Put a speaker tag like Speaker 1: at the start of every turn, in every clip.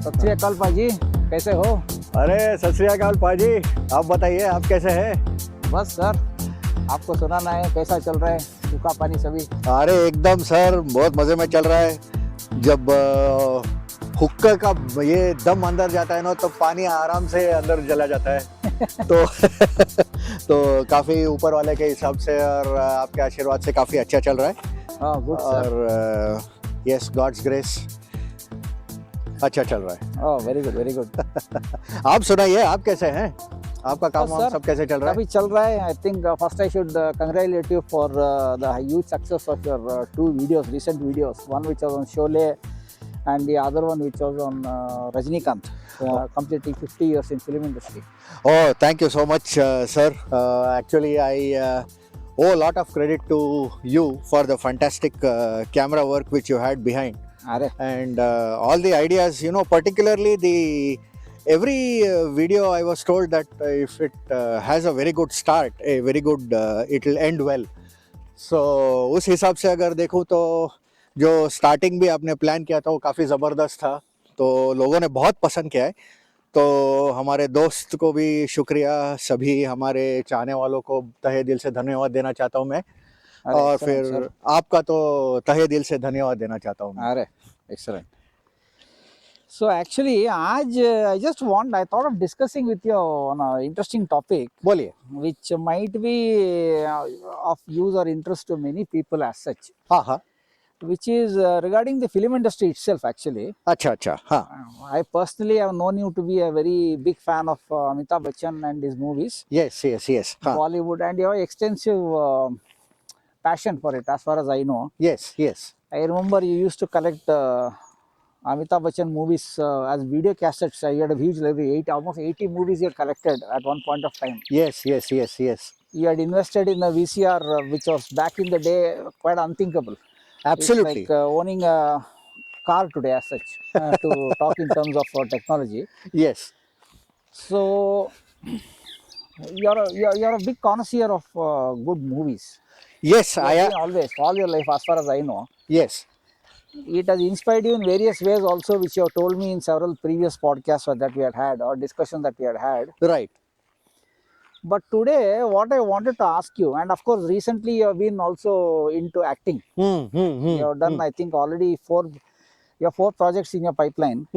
Speaker 1: सत श्री अकाल पाजी, कैसे हो?
Speaker 2: अरे सत श्री अकाल पाजी, आप बताइए आप कैसे हैं?
Speaker 1: बस सर, आपको सुनाना है कैसा चल रहा है सूखा पानी सभी?
Speaker 2: अरे एकदम सर, बहुत मजे में चल रहा है। जब हुक्का का ये दम अंदर जाता है ना तो पानी आराम से अंदर चला जाता है तो तो काफी ऊपर वाले के हिसाब से और आपके आशीर्वाद से काफी अच्छा चल रहा है।
Speaker 1: गुड
Speaker 2: और यस, गॉड्स ग्रेस अच्छा चल रहा है।
Speaker 1: Oh very good very good.
Speaker 2: आप सुनाइए, आप कैसे हैं? आपका काम
Speaker 1: बस
Speaker 2: वाम
Speaker 1: सर,
Speaker 2: सब कैसे चल रहा है?
Speaker 1: अभी चल रहा है। I think first I should congratulate you for the huge success of your two videos, recent videos. One which was on Sholay and the other one which was on Rajnikant, completing 50 years in film industry.
Speaker 2: Oh, thank you so much, sir. Actually, I owe a lot of credit to you for the fantastic camera work which you had behind.
Speaker 1: अरे
Speaker 2: And all the ideas, you know, particularly the every video I was told that if it has a very good start, a very good it will end well. So उस हिसाब से अगर देखूँ तो जो starting भी आपने प्लान किया था वो काफ़ी ज़बरदस्त था, तो लोगों ने बहुत पसंद किया है। तो हमारे दोस्त को भी शुक्रिया, सभी हमारे चाहने वालों को तहे दिल से धन्यवाद देना चाहता हूँ मैं,
Speaker 1: अरे
Speaker 2: और
Speaker 1: excellent,
Speaker 2: फिर
Speaker 1: sir.
Speaker 2: आपका तो तहे दिल से धन्यवाद देना चाहता हूँ मैं।
Speaker 1: अरे excellent. So actually, आज I thought of discussing with you on an interesting topic,
Speaker 2: बोलिए।
Speaker 1: which might be of use or interest to many people as such,
Speaker 2: हाँ हाँ,
Speaker 1: which is regarding the film industry itself. Actually,
Speaker 2: अच्छा अच्छा, हाँ
Speaker 1: I personally have known you to be a very big fan of Amitabh Bachchan and his movies,
Speaker 2: yes yes yes, हाँ
Speaker 1: Bollywood, and you have extensive passion for it, as far as I know.
Speaker 2: Yes yes,
Speaker 1: I remember you used to collect Amitabh Bachchan movies as video cassettes. You had a huge library, almost 80 movies you had collected at one point of time.
Speaker 2: Yes yes yes yes,
Speaker 1: You had invested in a VCR, which was back in the day quite unthinkable. It's
Speaker 2: absolutely,
Speaker 1: like owning a car today, as such, to talk in terms of technology.
Speaker 2: Yes
Speaker 1: So, you're a big connoisseur of good movies.
Speaker 2: Yes,
Speaker 1: You have
Speaker 2: आया,
Speaker 1: been always, all your life, as far as I know.
Speaker 2: Yes
Speaker 1: It has inspired you in various ways also, which you have told me in several previous podcasts that we had or discussions that we had had.
Speaker 2: Right,
Speaker 1: But today, what I wanted to ask you, and of course, recently you have been also into acting. You have done, I think, already you have 4 projects in your pipeline,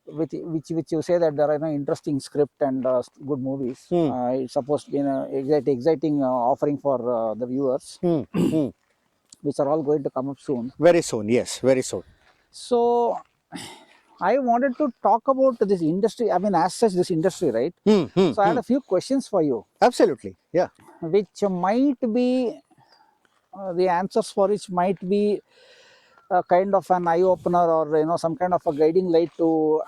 Speaker 1: which you say that there are no interesting script and good movies. It's supposed to be an exciting offering for the viewers, which are all going to come up soon.
Speaker 2: very soon, yes, very soon.
Speaker 1: So, I wanted to talk about this industry. I mean, as such, this industry, right? So, I had a few questions for you,
Speaker 2: Absolutely, yeah,
Speaker 1: which might be the answers for which might be a kind of an eye opener, or some kind of a guiding light to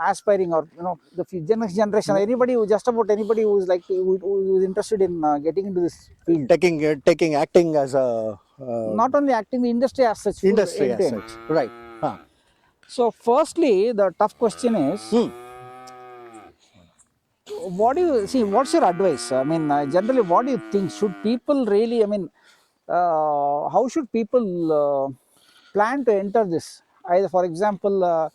Speaker 1: aspiring, or the next generation. Anybody who, just about anybody who is who is interested in getting into this field.
Speaker 2: taking acting as a
Speaker 1: Not only acting, the industry as such, full
Speaker 2: industry
Speaker 1: end to
Speaker 2: as
Speaker 1: end.
Speaker 2: such, right? Huh.
Speaker 1: So, firstly, the tough question is, what do you see? What's your advice? I mean, generally, what do you think? Should people really? I mean, how should people plan to enter this? Either, for example,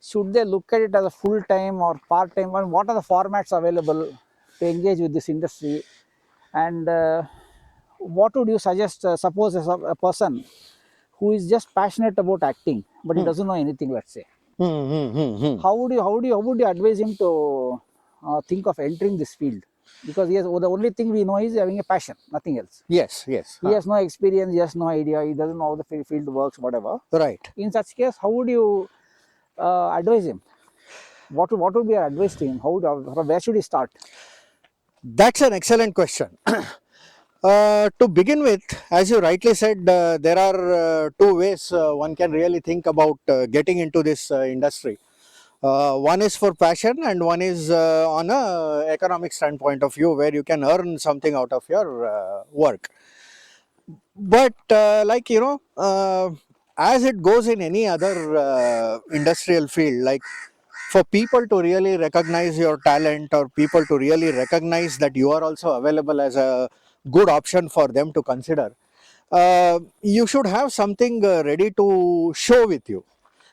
Speaker 1: should they look at it as a full time or part time? And what are the formats available to engage with this industry? And what would you suggest? Suppose a person who is just passionate about acting, but he doesn't know anything. Let's say, how would you advise him to think of entering this field? Because yes, the only thing we know is having a passion, nothing else.
Speaker 2: Yes, yes,
Speaker 1: He has no experience, he has no idea, he doesn't know how the field works, whatever.
Speaker 2: right.
Speaker 1: In such case, how would you advise him? What would be your advice to him? Where should he start?
Speaker 2: That's an excellent question. To begin with, as you rightly said, there are 2 ways one can really think about getting into this industry. One is for passion, and one is on a economic standpoint of view, where you can earn something out of your work. But as it goes in any other industrial field, like for people to really recognize your talent, or people to really recognize that you are also available as a good option for them to consider, you should have something ready to show with you.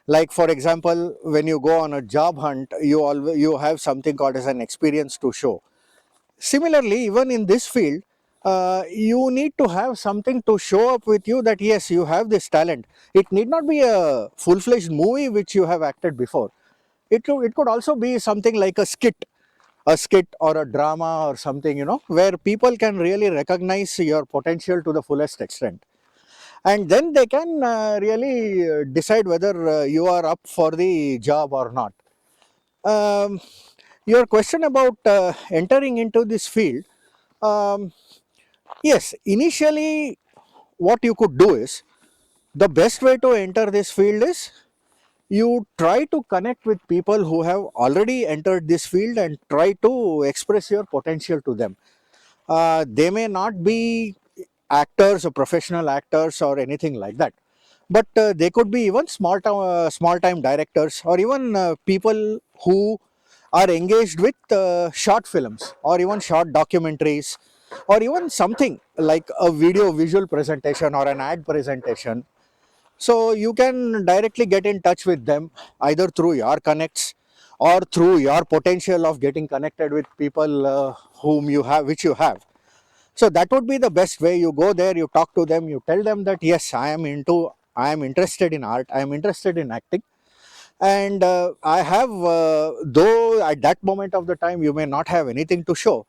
Speaker 2: Like for example, when you go on a job hunt, you have something called as an experience to show. Similarly, even in this field, you need to have something to show up with you that yes, you have this talent. It need not be a full-fledged movie which you have acted before. It could also be something like a skit or a drama or something, where people can really recognize your potential to the fullest extent. And then they can really decide whether you are up for the job or not. Um, your question about entering into this field, um, yes, initially, what you could do is the best way to enter this field is you try to connect with people who have already entered this field and try to express your potential to them. They may not be actors or professional actors or anything like that, but they could be even small time directors, or even people who are engaged with short films or even short documentaries, or even something like a video visual presentation or an ad presentation. So you can directly get in touch with them either through your connects or through your potential of getting connected with people whom you have, which you have. So that would be the best way. You go there, you talk to them, you tell them that yes, I am interested in art, I am interested in acting, and I have, though at that moment of the time you may not have anything to show,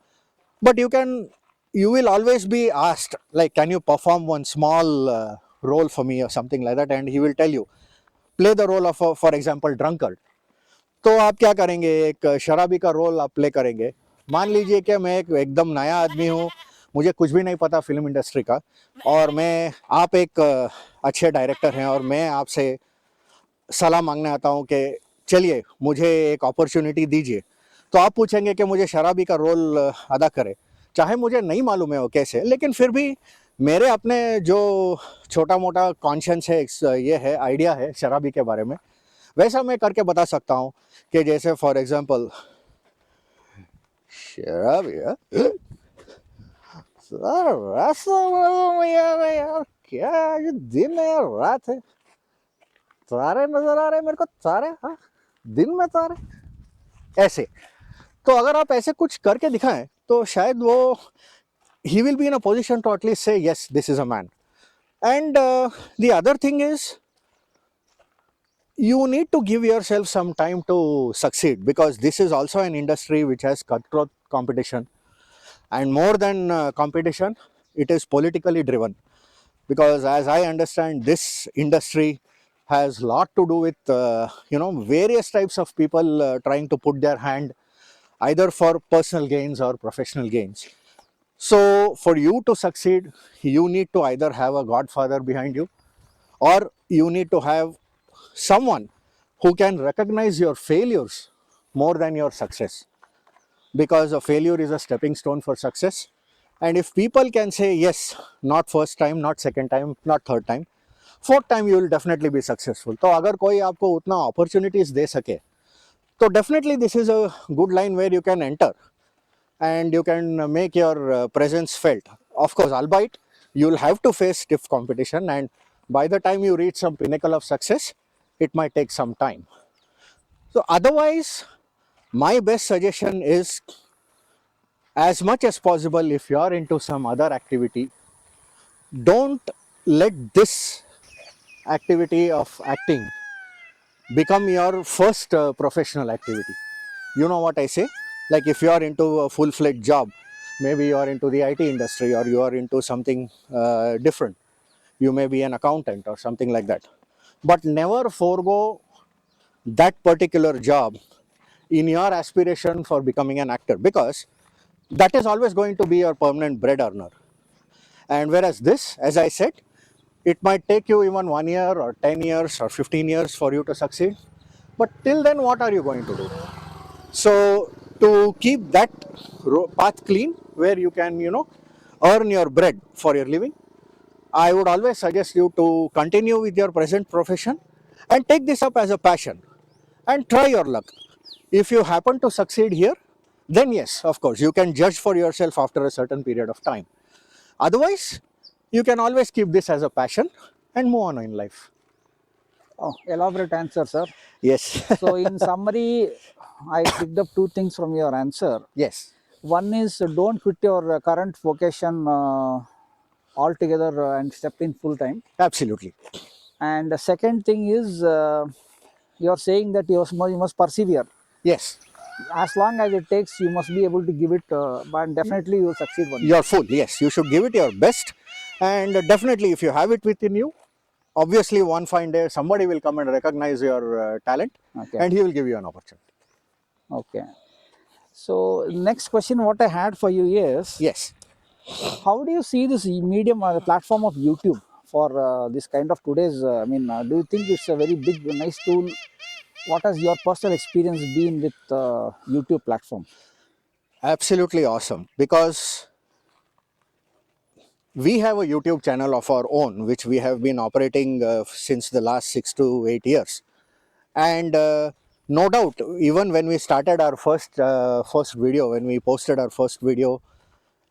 Speaker 2: but you will always be asked, like, can you perform one small role for me or something like that, and he will tell you, play the role of, for example, drunkard. तो आप क्या करेंगे, एक शराबी का role आप play करेंगे. मान लीजिए कि मैं एक एकदम नया आदमी हूँ, मुझे कुछ भी नहीं पता फिल्म इंडस्ट्री का, और मैं आप एक अच्छे डायरेक्टर हैं और मैं आपसे सलाह मांगने आता हूँ कि चलिए मुझे एक अपॉर्चुनिटी दीजिए. तो आप पूछेंगे कि मुझे शराबी का रोल अदा करे. चाहे मुझे नहीं मालूम है वो कैसे, लेकिन फिर भी मेरे अपने जो छोटा मोटा कॉन्शियंस है, ये है, आइडिया है शराबी के बारे में, वैसा मैं करके बता सकता हूँ कि जैसे फॉर एग्जांपल, शराबी सर वैसा यार यार, क्या ये दिन है यार रात है, तारे नजर आ रहे हैं मेरे को, तारे, हाँ, दिन में तारे, ऐसे. तो अगर आप ऐसे कुछ करके दिखाएं तो शायद वो, he will be in a position to at least say yes, this is a man. And the other thing is, you need to give yourself some time to succeed, because this is also an industry which has cutthroat competition, and more than competition, it is politically driven, because as I understand, this industry has a lot to do with various types of people trying to put their hand either for personal gains or professional gains. So for you to succeed, you need to either have a godfather behind you, or you need to have someone who can recognize your failures more than your success, because a failure is a stepping stone for success. And if people can say yes, not first time, not second time, not third time, fourth time you will definitely be successful. तो अगर कोई आपको उतना opportunities दे सके, तो definitely this is a good line where you can enter and you can make your presence felt. Of course, albeit you'll have to face stiff competition, and by the time you reach some pinnacle of success, it might take some time. So otherwise, my best suggestion is, as much as possible, if you are into some other activity, don't let this activity of acting become your first professional activity. You know what I say? Like if you are into a full-fledged job, maybe you are into the IT industry, or you are into something different. You may be an accountant or something like that. But never forego that particular job in your aspiration for becoming an actor, because that is always going to be your permanent bread earner. And whereas this, as I said, it might take you even 1 year or 10 years or 15 years for you to succeed. But till then, what are you going to do? So to keep that path clean, where you can, earn your bread for your living, I would always suggest you to continue with your present profession and take this up as a passion and try your luck. If you happen to succeed here, then yes, of course, you can judge for yourself after a certain period of time. Otherwise, you can always keep this as a passion and move on in life.
Speaker 1: Oh, elaborate answer, sir.
Speaker 2: Yes.
Speaker 1: So, in summary, I picked up two things from your answer.
Speaker 2: Yes,
Speaker 1: One is don't quit your current vocation altogether and step in full time.
Speaker 2: absolutely.
Speaker 1: And the second thing is you're saying that you must persevere.
Speaker 2: Yes,
Speaker 1: As long as it takes, you must be able to give it, but definitely you will succeed one day.
Speaker 2: you're full. Yes, you should give it your best. And definitely, if you have it within you, obviously, one fine day, somebody will come and recognize your talent
Speaker 1: Okay.
Speaker 2: and he will give you an opportunity.
Speaker 1: Okay. So, next question what I had for you is
Speaker 2: Yes.
Speaker 1: how do you see this medium or the platform of YouTube for this kind of today's? Do you think it's a very big, nice tool? What has your personal experience been with YouTube platform?
Speaker 2: Absolutely awesome, because we have a YouTube channel of our own, which we have been operating since the last 6 to 8 years. And no doubt, even when we started our first video, when we posted our first video,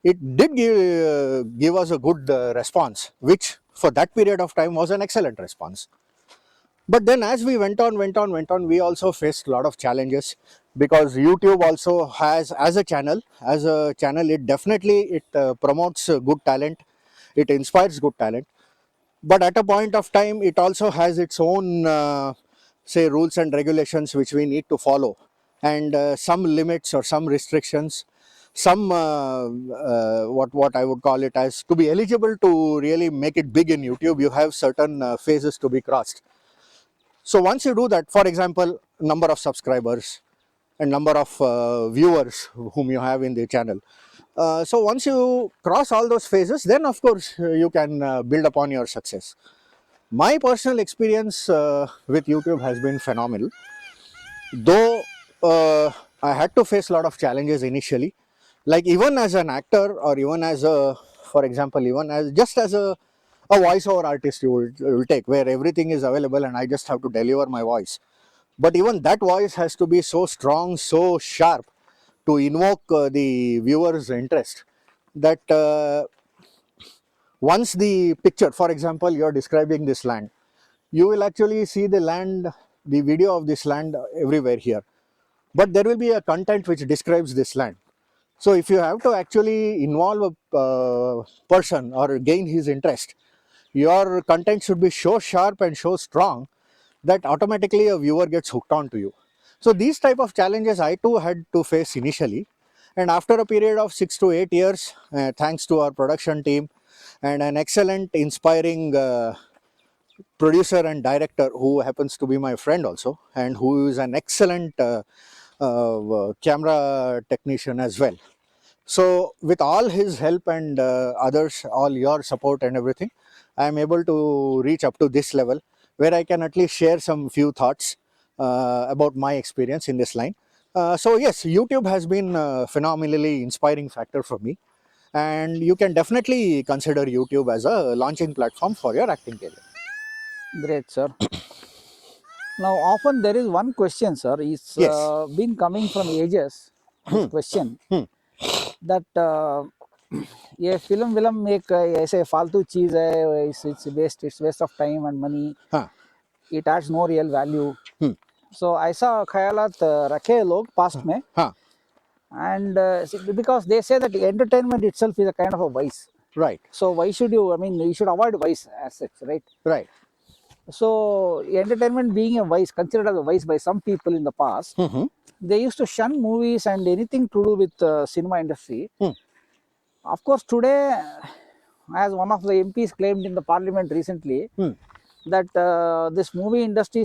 Speaker 2: it did give us a good response, which for that period of time was an excellent response. But then as we went on, we also faced a lot of challenges, because YouTube also has, as a channel, it definitely promotes good talent, it inspires good talent. But at a point of time, it also has its own, say, rules and regulations which we need to follow, and some limits or some restrictions, some what I would call it as, to be eligible to really make it big in YouTube, you have certain phases to be crossed. So once you do that, for example, number of subscribers and number of viewers whom you have in the channel. So once you cross all those phases, then of course you can build upon your success. My personal experience with YouTube has been phenomenal, though I had to face a lot of challenges initially. Like, even as an actor, or even as a, for example, even as just as a voiceover artist, you will take, where everything is available and I just have to deliver my voice. But even that voice has to be so strong, so sharp, to invoke the viewer's interest, that once the picture, for example, you're describing this land, you will actually see the land, the video of this land everywhere here. But there will be a content which describes this land. So if you have to actually involve a person or gain his interest, your content should be so sharp and so strong that automatically a viewer gets hooked on to you. So these type of challenges I too had to face initially, and after a period of 6 to 8 years, thanks to our production team and an excellent, inspiring producer and director who happens to be my friend also, and who is an excellent camera technician as well. So with all his help and others, all your support and everything, I am able to reach up to this level, where I can at least share some few thoughts about my experience in this line. So yes, YouTube has been a phenomenally inspiring factor for me, and you can definitely consider YouTube as a launching platform for your acting career.
Speaker 1: Great, sir. Now, often there is one question, sir. It's
Speaker 2: Yes.
Speaker 1: been coming from ages. This question that ये film Vilam एक ऐसे फालतू चीज है, it's waste of time and money,
Speaker 2: Huh.
Speaker 1: it adds no real value.
Speaker 2: Hmm.
Speaker 1: So ऐसा ख्यालात रखे हैं लोग past में,
Speaker 2: Huh.
Speaker 1: and because they say that entertainment itself is a kind of a vice.
Speaker 2: Right.
Speaker 1: So why should you? You should avoid vice as such, right?
Speaker 2: Right.
Speaker 1: So entertainment being a vice, considered as a vice by some people in the past,
Speaker 2: Hmm.
Speaker 1: they used to shun movies and anything to do with cinema industry.
Speaker 2: Hmm.
Speaker 1: Of course, today, as one of the MPs claimed in the parliament recently,
Speaker 2: Hmm.
Speaker 1: that this movie industry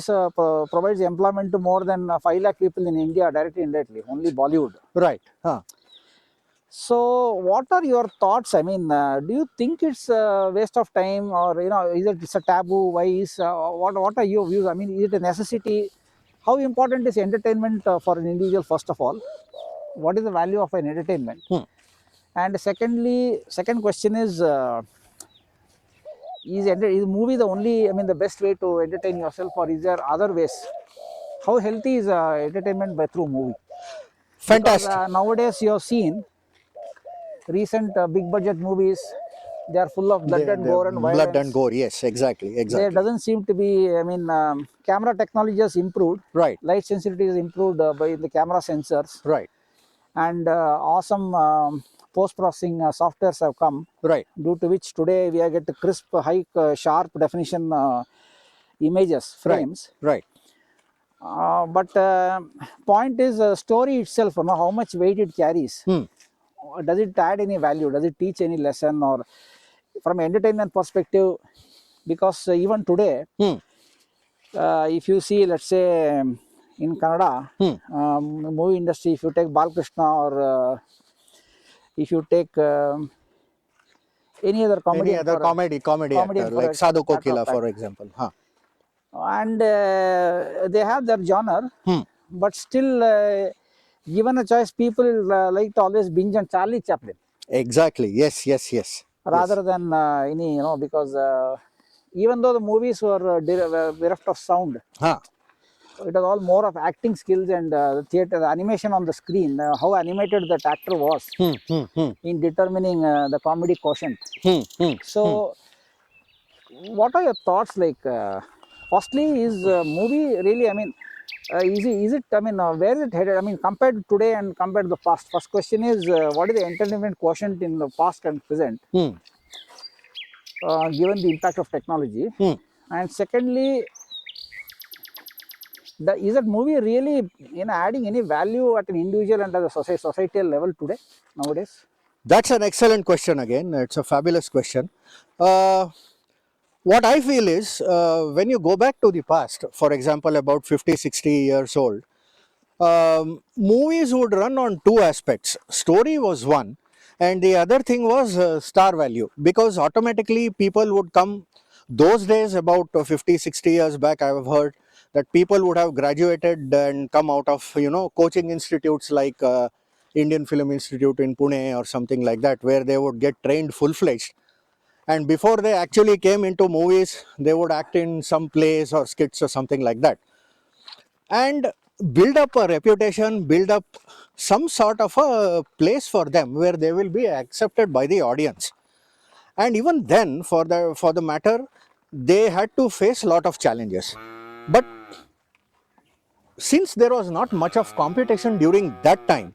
Speaker 1: provides employment to more than 5 lakh people in India, directly and indirectly, only Bollywood.
Speaker 2: Right. Huh.
Speaker 1: So, what are your thoughts? Do you think it's a waste of time, or is it's a taboo? Why is what are your views? Is it a necessity? How important is entertainment for an individual? First of all, what is the value of an entertainment?
Speaker 2: Hmm.
Speaker 1: And secondly, second question is movie the only, the best way to entertain yourself, or is there other ways? How healthy is entertainment by through movie? Because
Speaker 2: Fantastic.
Speaker 1: nowadays you have seen recent big budget movies. They are full of blood and
Speaker 2: The
Speaker 1: gore and
Speaker 2: blood and
Speaker 1: violence.
Speaker 2: gore. Yes, exactly,
Speaker 1: There
Speaker 2: exactly.
Speaker 1: doesn't seem to be, I mean, camera technology has improved.
Speaker 2: Right,
Speaker 1: Light sensitivity is improved by the camera sensors,
Speaker 2: right,
Speaker 1: and awesome post processing softwares have come,
Speaker 2: right,
Speaker 1: due to which today we are get crisp, high, sharp definition images,
Speaker 2: right,
Speaker 1: frames.
Speaker 2: right.
Speaker 1: But point is, story itself, you know, how much weight it carries.
Speaker 2: Hmm,
Speaker 1: Does it add any value? Does it teach any lesson? Or from entertainment perspective, because even today,
Speaker 2: hmm,
Speaker 1: if you see, let's say, in Kannada
Speaker 2: hmm.
Speaker 1: movie industry, if you take Balkrishna, or if you take any other
Speaker 2: Any
Speaker 1: comedian
Speaker 2: other
Speaker 1: for
Speaker 2: comedy actor like
Speaker 1: a
Speaker 2: Sadhu
Speaker 1: matter of
Speaker 2: Kokila,
Speaker 1: fact,
Speaker 2: for example? Huh.
Speaker 1: and they have their genre,
Speaker 2: Hmm.
Speaker 1: but still, given a choice, people like to always binge on Charlie Chaplin
Speaker 2: Exactly. Yes, yes, yes, yes.
Speaker 1: rather than any, you know, because even though the movies were bereft of sound,
Speaker 2: Huh.
Speaker 1: it was all more of acting skills and the theater, the animation on the screen, how animated that actor was
Speaker 2: Hmm, hmm, hmm,
Speaker 1: in determining the comedy quotient.
Speaker 2: hmm, hmm, hmm.
Speaker 1: So, what are your thoughts? Like, firstly, is movie really? I mean, is it? I mean, where is it headed? I mean, compared to today and compared to the past. First question is, what is the entertainment quotient in the past and present,
Speaker 2: Hmm.
Speaker 1: given the impact of technology?
Speaker 2: Hmm.
Speaker 1: And secondly, is that movie really, you know, adding any value at an individual and at the societal level today nowadays?
Speaker 2: That's an excellent question again. It's a fabulous question. Uh, what I feel is when you go back to the past, for example, about 50, 60 years old, movies would run on two aspects. Story was one, and the other thing was star value, because automatically people would come. Those days, about 50, 60 years back, I have heard that people would have graduated and come out of, coaching institutes like Indian Film Institute in Pune or something like that, where they would get trained full fledged. And before they actually came into movies, they would act in some plays or skits or something like that, and build up a reputation, build up some sort of a place for them where they will be accepted by the audience. And even then, for the matter, they had to face a lot of challenges. But since there was not much of competition during that time,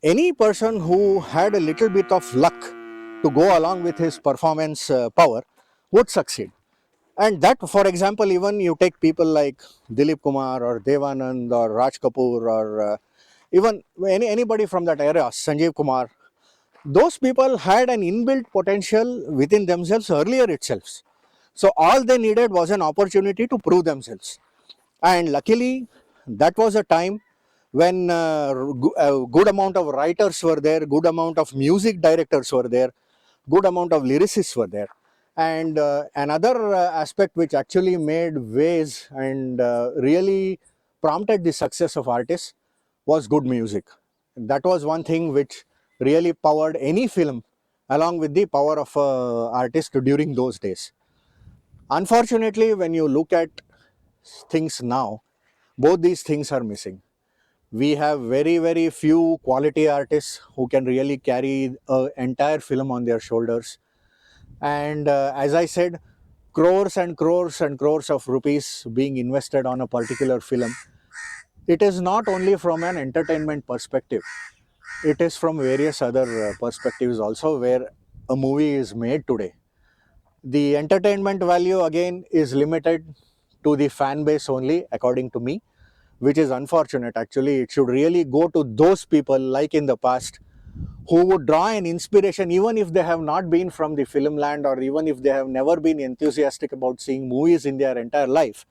Speaker 2: any person who had a little bit of luck to go along with his performance power would succeed. And that, for example, even you take people like Dilip Kumar or Devanand or Raj Kapoor or even anybody from that era, Sanjeev Kumar, those people had an inbuilt potential within themselves earlier itself. So all they needed was an opportunity to prove themselves. And luckily, that was a time when a good amount of writers were there, good amount of music directors were there, good amount of lyricists were there. And another aspect which actually made ways and really prompted the success of artists was good music. That was one thing which really powered any film, along with the power of artist during those days. Unfortunately, when you look at things now, both these things are missing. We have very, very few quality artists who can really carry an entire film on their shoulders. And as I said, crores and crores and crores of rupees being invested on a particular film. It is not only from an entertainment perspective, it is from various other perspectives also, where a movie is made today. The entertainment value again is limited to the fan base only, according to me, which is unfortunate. Actually, it should really go to those people like in the past who would draw an inspiration, even if they have not been from the film land or even if they have never been enthusiastic about seeing movies in their entire life.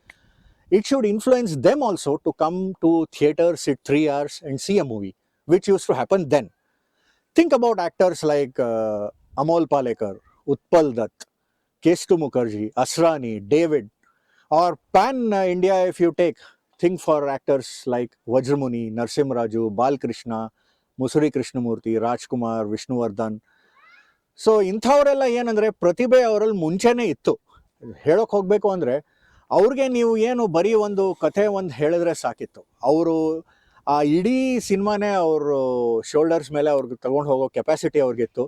Speaker 2: It should influence them also to come to theater, sit 3 hours and see a movie, which used to happen then. Think about actors like Amol Palekar, Utpal Dutt, Kestu Mukherjee, Asrani, David, or pan India if you take. Think for actors like Vajramuni, Narsim Raju, Bal Krishna, Musuri Krishnamurti, Rajkumar, Vishnuvardhan. So ಇಂಥವರೆಲ್ಲ ಏನಂದರೆ ಪ್ರತಿಭೆ ಅವರಲ್ಲಿ ಮುಂಚೆನೇ ಇತ್ತು. ಹೇಳೋಕೆ ಹೋಗಬೇಕು ಅಂದರೆ ಅವ್ರಿಗೆ ನೀವು ಏನು ಬರೀ ಒಂದು ಕಥೆ ಒಂದು ಹೇಳಿದ್ರೆ ಸಾಕಿತ್ತು. ಅವರು ಆ ಇಡೀ ಸಿನಿಮಾನೇ ಅವರು ಶೋಲ್ಡರ್ಸ್ ಮೇಲೆ ಅವ್ರಿಗೆ ತಗೊಂಡು ಹೋಗೋ ಕೆಪಾಸಿಟಿ ಅವ್ರಿಗಿತ್ತು.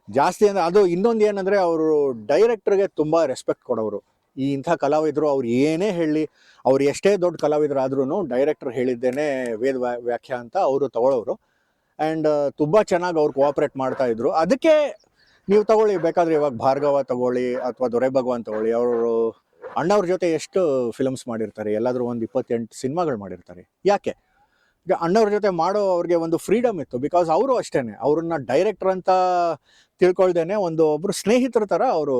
Speaker 2: ಜಾಸ್ತಿ ಅಂದರೆ ಅದು ಇನ್ನೊಂದು ಏನಂದರೆ ಅವರು ಡೈರೆಕ್ಟ್ರಿಗೆ ತುಂಬ ರೆಸ್ಪೆಕ್ಟ್ ಕೊಡೋರು. ಈ ಇಂಥ ಕಲಾವಿದರು ಅವ್ರು ಏನೇ ಹೇಳಿ, ಅವ್ರು ಎಷ್ಟೇ ದೊಡ್ಡ ಕಲಾವಿದರಾದ್ರೂ ಡೈರೆಕ್ಟರ್ ಹೇಳಿದ್ದೇನೆ ವೇದ ವ್ಯಾಖ್ಯಾ ಅಂತ ಅವರು ತಗೊಳ್ಳೋರು. ಆ್ಯಂಡ್ ತುಂಬ ಚೆನ್ನಾಗಿ ಅವ್ರು ಕೋಆಪ್ರೇಟ್ ಮಾಡ್ತಾ ಇದ್ರು. ಅದಕ್ಕೆ ನೀವು ತಗೊಳ್ಳಿ, ಬೇಕಾದರೆ ಇವಾಗ ಭಾರ್ಗವ ತಗೊಳ್ಳಿ ಅಥವಾ ದೊರೆ ಭಗವಾನ್ ತಗೊಳ್ಳಿ, ಅವರು ಅಣ್ಣವ್ರ ಜೊತೆ ಎಷ್ಟು ಫಿಲ್ಮ್ಸ್ ಮಾಡಿರ್ತಾರೆ, ಎಲ್ಲಾದರೂ ಒಂದು 28 ಸಿನಿಮಾಗಳು ಮಾಡಿರ್ತಾರೆ. ಯಾಕೆ? ಈಗ ಅಣ್ಣವ್ರ ಜೊತೆ ಮಾಡೋ ಅವ್ರಿಗೆ ಒಂದು ಫ್ರೀಡಮ್ ಇತ್ತು. ಬಿಕಾಸ್ ಅವರು ಅಷ್ಟೇ, ಅವ್ರನ್ನ ಡೈರೆಕ್ಟರ್ ಅಂತ ತಿಳ್ಕೊಳ್ದೇನೆ ಒಬ್ಬರು ಸ್ನೇಹಿತರ ಥರ ಅವರು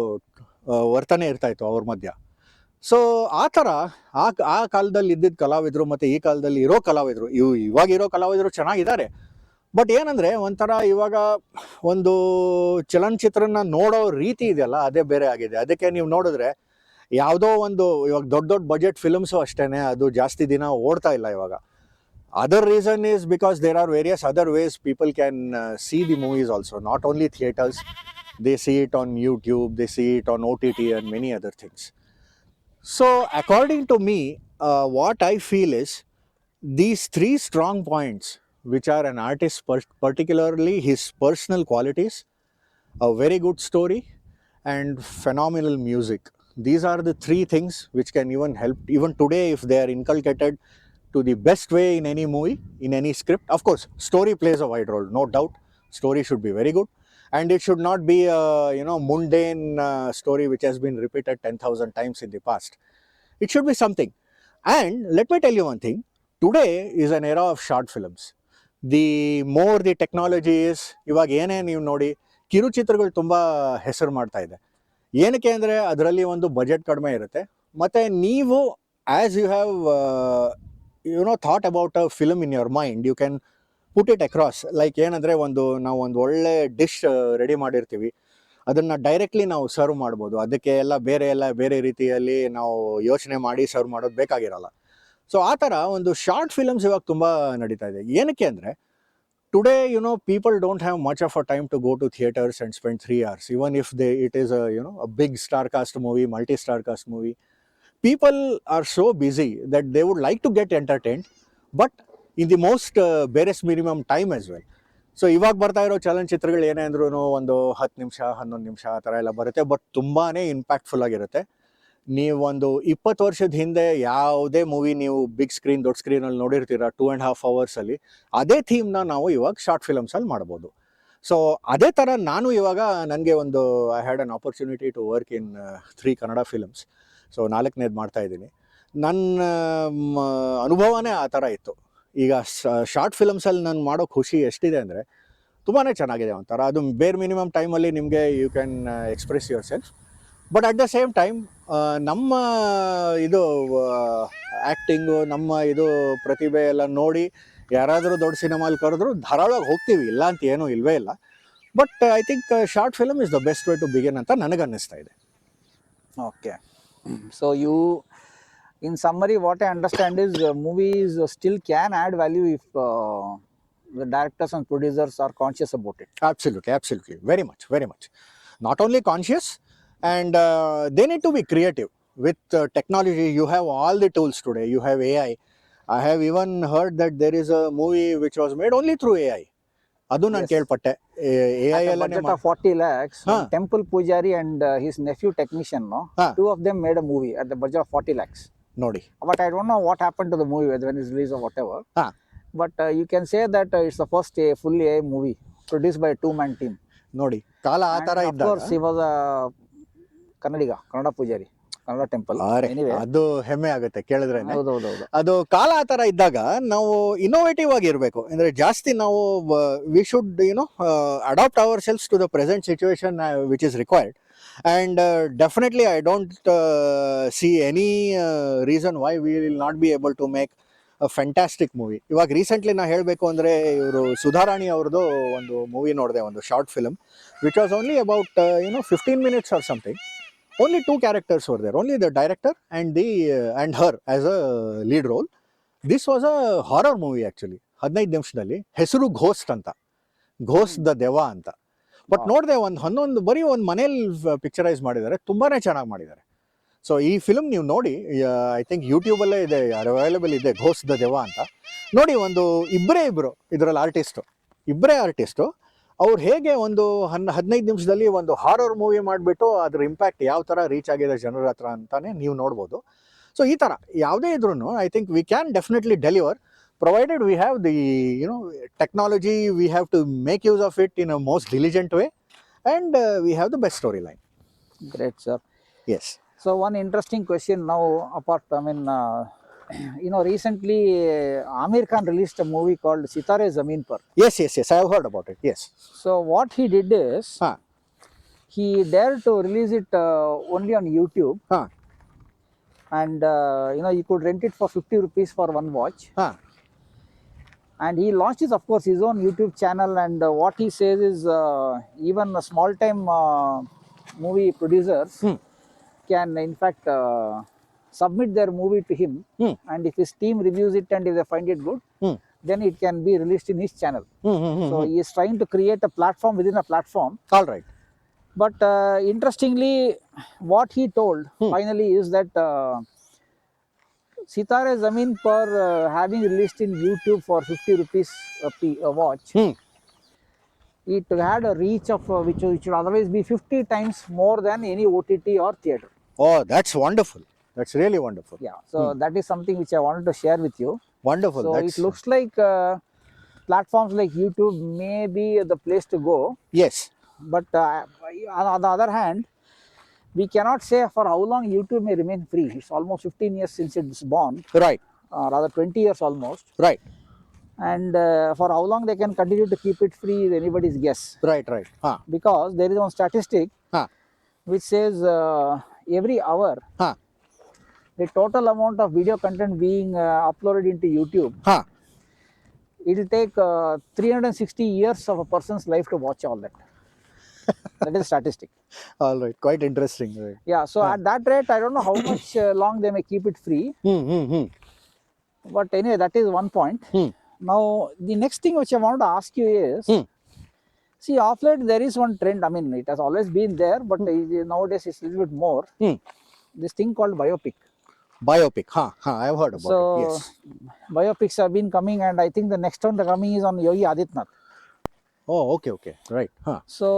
Speaker 2: ವರ್ತನೆ ಇರ್ತಾಯಿತ್ತು ಅವ್ರ ಮಧ್ಯ. ಸೊ ಆ ಥರ ಆ ಕಾಲದಲ್ಲಿ ಇದ್ದಿದ್ದ ಕಲಾವಿದರು ಮತ್ತು ಈ ಕಾಲದಲ್ಲಿ ಇರೋ ಕಲಾವಿದರು, ಇವಾಗ ಇರೋ ಕಲಾವಿದರು ಚೆನ್ನಾಗಿದ್ದಾರೆ. ಬಟ್ ಏನಂದರೆ ಒಂಥರ ಇವಾಗ ಒಂದು ಚಲನಚಿತ್ರನ ನೋಡೋ ರೀತಿ ಇದೆಯಲ್ಲ, ಅದೇ ಬೇರೆ ಆಗಿದೆ. ಅದಕ್ಕೆ ನೀವು ನೋಡಿದ್ರೆ ಯಾವುದೋ ಇವಾಗ ದೊಡ್ಡ ದೊಡ್ಡ ಬಜೆಟ್ ಫಿಲ್ಮ್ಸು ಅಷ್ಟೇ, ಅದು ಜಾಸ್ತಿ ದಿನ ಓಡ್ತಾ ಇಲ್ಲ ಇವಾಗ. Other reason is because there are various other ways people can see the movies also, not only theaters. They see it on YouTube, they see it on OTT and many other things. So according to me, what I feel is these three strong points, which are an artist, particularly his personal qualities, a very good story, and phenomenal music. These are the three things which can even help, even today, if they are inculcated to the best way in any movie, in any script. Of course, story plays a wide role, no doubt. Story should be very good, and it should not be a mundane story which has been repeated 10,000 times in the past. It should be something. And let me tell you one thing, today is an era of short films. The more the technology is, ಇವಾಗ ಏನೇ ನೀವು ನೋಡಿ, ಕಿರುಚಿತ್ರಗಳು ತುಂಬ ಹೆಸರು ಮಾಡ್ತಾ ಇದೆ. ಏನಕ್ಕೆ ಅಂದರೆ ಅದರಲ್ಲಿ ಒಂದು ಬಜೆಟ್ ಕಡಿಮೆ ಇರುತ್ತೆ, ಮತ್ತು ನೀವು as you have thought about a film in your mind, you can put it across. Like ಏನಂದರೆ ನಾವು ಒಂದು ಒಳ್ಳೆ ಡಿಶ್ ರೆಡಿ ಮಾಡಿರ್ತೀವಿ, ಅದನ್ನು ಡೈರೆಕ್ಟ್ಲಿ ನಾವು ಸರ್ವ್ ಮಾಡ್ಬೋದು. ಅದಕ್ಕೆ ಬೇರೆ ರೀತಿಯಲ್ಲಿ ನಾವು ಯೋಚನೆ ಮಾಡಿ ಸರ್ವ್ ಮಾಡೋದು ಬೇಕಾಗಿರಲ್ಲ. ಸೊ ಆ ಥರ ಒಂದು ಶಾರ್ಟ್ ಫಿಲಮ್ಸ್ ಇವಾಗ ತುಂಬ ನಡೀತಾ ಇದೆ. ಏನಕ್ಕೆ ಅಂದರೆ today people don't have much of a time to go to theaters and spend 3 hours, even if it is a big star cast movie, multi star cast movie. People are so busy that they would like to get entertained, but in the most barest minimum time as well. So ಇವಾಗ ಬರ್ತಾ ಇರೋ ಚಲನಚಿತ್ರಗಳು ಏನೇ ಅಂದ್ರೂ ಒಂದು 10 ನಿಮಿಷ 11 ನಿಮಿಷ ಆ ಥರ ಎಲ್ಲ ಬರುತ್ತೆ, ಬಟ್ ತುಂಬಾ ಇಂಪ್ಯಾಕ್ಟ್ಫುಲ್ ಆಗಿರುತ್ತೆ. ನೀವು ಒಂದು 20 ವರ್ಷದ ಹಿಂದೆ ಯಾವುದೇ ಮೂವಿ ನೀವು ಬಿಗ್ ಸ್ಕ್ರೀನ್, ದೊಡ್ಡ ಸ್ಕ್ರೀನಲ್ಲಿ ನೋಡಿರ್ತೀರ 2.5 ಅವರ್ಸಲ್ಲಿ, ಅದೇ ಥೀಮ್ನ ನಾವು ಇವಾಗ ಶಾರ್ಟ್ ಫಿಲಮ್ಸಲ್ಲಿ ಮಾಡ್ಬೋದು. ಸೊ ಅದೇ ಥರ ನಾನು ಇವಾಗ ನನಗೆ I had an opportunity to work in 3 Kannada films. So 4ನೇದು ಮಾಡ್ತಾ ಇದ್ದೀನಿ. ನನ್ನ ಅನುಭವನೇ ಆ ಥರ ಇತ್ತು. ಈಗ ಶಾರ್ಟ್ ಫಿಲಮ್ಸಲ್ಲಿ ನಾನು ಮಾಡೋ ಖುಷಿ ಎಷ್ಟಿದೆ ಅಂದರೆ ತುಂಬಾ ಚೆನ್ನಾಗಿದೆ. ಒಂಥರ ಅದು ಬೇರೆ ಮಿನಿಮಮ್ ಟೈಮಲ್ಲಿ ನಿಮಗೆ you can express yourself. But at the same time ನಮ್ಮ ಆ್ಯಕ್ಟಿಂಗು, ನಮ್ಮ ಪ್ರತಿಭೆ ಎಲ್ಲ ನೋಡಿ ಯಾರಾದರೂ ದೊಡ್ಡ ಸಿನಿಮಾಲಿ ಕರೆದ್ರು ಧಾರಾಳವಾಗಿ ಹೋಗ್ತೀವಿ, ಇಲ್ಲ ಅಂತ ಏನೂ ಇಲ್ಲವೇ ಇಲ್ಲ. But I think short film is the best way to begin ಅಂತ ನನಗನ್ನಿಸ್ತಾ ಇದೆ.
Speaker 1: Okay. So in summary, what I understand is movies still can add value if the directors and producers are conscious about it.
Speaker 2: Absolutely. Very much. Not only conscious, and they need to be creative. With technology, you have all the tools today. You have AI. I have even heard that there is a movie which was made only through AI. ಅದು ನಾನು ಕೇಳ್ಪಟ್ಟೆ. AI
Speaker 1: At a budget of 40 lakhs, Temple Pujari and his nephew technician, two of them made a movie at the budget of 40 lakhs.
Speaker 2: ನೋಡಿ.
Speaker 1: But I don't know what happened to the movie, whether when it's released or whatever. But you can say that it's the first fully AI movie produced by a two-man team.
Speaker 2: ನೋಡಿ, ಕಾಲ ಆ ಥರ ಇದ್ದಾಗ.
Speaker 1: Of course, he was a Kannada Pujari, Kannada temple. Anyway,
Speaker 2: ಅದು ಹೆಮ್ಮೆ ಆಗುತ್ತೆ ಕೇಳಿದ್ರೆ.
Speaker 1: ಹೌದು.
Speaker 2: ಅದು ಕಾಲ ಆ ಥರ ಇದ್ದಾಗ ನಾವು ಇನ್ನೋವೇಟಿವ್ ಆಗಿರಬೇಕು. ಅಂದರೆ ಜಾಸ್ತಿ ನಾವು we should adapt ourselves to the present situation which is required. And definitely I don't see any reason why we will not be able to make a fantastic movie. ಇವಾಗ recently ನಾ ಹೇಳಬೇಕು ಅಂದರೆ ಇವರು ಸುಧಾರಾಣಿ ಅವ್ರದ್ದು ಒಂದು movie ನೋಡಿದೆ, ಒಂದು short film which was only about 15 minutes or something. Only 2 characters were there, only the director and her as a lead role. This was a horror movie actually. 15 ನಿಮಿಷದಲ್ಲಿ. ಹೆಸರು ಘೋಸ್ಟ್ ಅಂತ, ಘೋಸ್ಟ್ ದ ದೆವ್ವ ಅಂತ. But ನೋಡಿದೆ ಬರೀ ಒಂದು ಮನೇಲಿ picturise ಮಾಡಿದ್ದಾರೆ, ತುಂಬಾ ಚೆನ್ನಾಗಿ ಮಾಡಿದ್ದಾರೆ. ಸೊ ಈ ಫಿಲ್ಮ್ ನೀವು ನೋಡಿ, ಐ ಥಿಂಕ್ ಯೂಟ್ಯೂಬಲ್ಲೇ ಇದೆ, ಅವೈಲೇಬಲ್ ಇದೆ, ಘೋಸ್ಟ್ ದ ದೆವ್ವ ಅಂತ ನೋಡಿ. ಇಬ್ಬರು ಇದರಲ್ಲಿ ಇಬ್ಬರೇ ಆರ್ಟಿಸ್ಟು. ಅವ್ರು ಹೇಗೆ ಒಂದು 15 ನಿಮಿಷದಲ್ಲಿ ಒಂದು ಹಾರರ್ ಮೂವಿ ಮಾಡಿಬಿಟ್ಟು ಅದ್ರ ಇಂಪ್ಯಾಕ್ಟ್ ಯಾವ ಥರ ರೀಚ್ ಆಗಿದೆ ಜನರ ಹತ್ರ ಅಂತಾನೆ ನೀವು ನೋಡ್ಬೋದು. ಸೊ ಈ ಥರ ಯಾವುದೇ ಇದ್ರೂ I think we can definitely deliver, provided we have the technology, we have to make use of it in a most diligent way, and we have the best storyline.
Speaker 1: Great, sir.
Speaker 2: Yes.
Speaker 1: So one interesting question now, apart, I mean, recently Amir Khan released a movie called Sitare Zameen Par.
Speaker 2: Yes, yes, yes. I have heard about it. Yes.
Speaker 1: So what he did is,
Speaker 2: Huh.
Speaker 1: he dared to release it only on YouTube,
Speaker 2: Huh.
Speaker 1: and you could rent it for 50 rupees for one watch.
Speaker 2: Huh.
Speaker 1: And he launched his, of course, his own YouTube channel, and what he says is even small time movie producers can in fact submit their movie to him, and if his team reviews it and if they find it good, then it can be released in his channel. So he is trying to create a platform within a platform.
Speaker 2: All right.
Speaker 1: But interestingly, what he told finally is that Sitare Zameen Par, having released in YouTube for 50 rupees a watch, it had a reach of which would otherwise be 50 times more than any OTT or theater.
Speaker 2: Oh, that's wonderful. That's really wonderful.
Speaker 1: Yeah, so that is something which I wanted to share with you.
Speaker 2: Wonderful.
Speaker 1: So
Speaker 2: That's,
Speaker 1: it looks like platforms like YouTube may be the place to go,
Speaker 2: yes.
Speaker 1: but on the other hand, we cannot say for how long YouTube may remain free. It's almost 15 years since it's born,
Speaker 2: Right.
Speaker 1: rather 20 years almost.
Speaker 2: Right.
Speaker 1: And for how long they can continue to keep it free is anybody's guess.
Speaker 2: Right. Right. Huh.
Speaker 1: Because there is one statistic
Speaker 2: Huh.
Speaker 1: which says every hour
Speaker 2: Huh.
Speaker 1: the total amount of video content being uploaded into YouTube,
Speaker 2: Huh.
Speaker 1: it will take 360 years of a person's life to watch all that. That is a statistic.
Speaker 2: All right. Quite interesting. Right.
Speaker 1: Yeah, so at that rate, I don't know how much long they may keep it free. But anyway, that is one point. Now, the next thing which I wanted to ask you is, see, of late there is one trend. I mean, it has always been there, but nowadays it's a little bit more. This thing called biopic.
Speaker 2: Biopic. Huh. Huh. I've heard about
Speaker 1: So,
Speaker 2: it. Yes.
Speaker 1: biopics have been coming, and I think the next one coming is on Yogi Adityanath.
Speaker 2: Oh, okay. Okay. Right. Huh.
Speaker 1: So,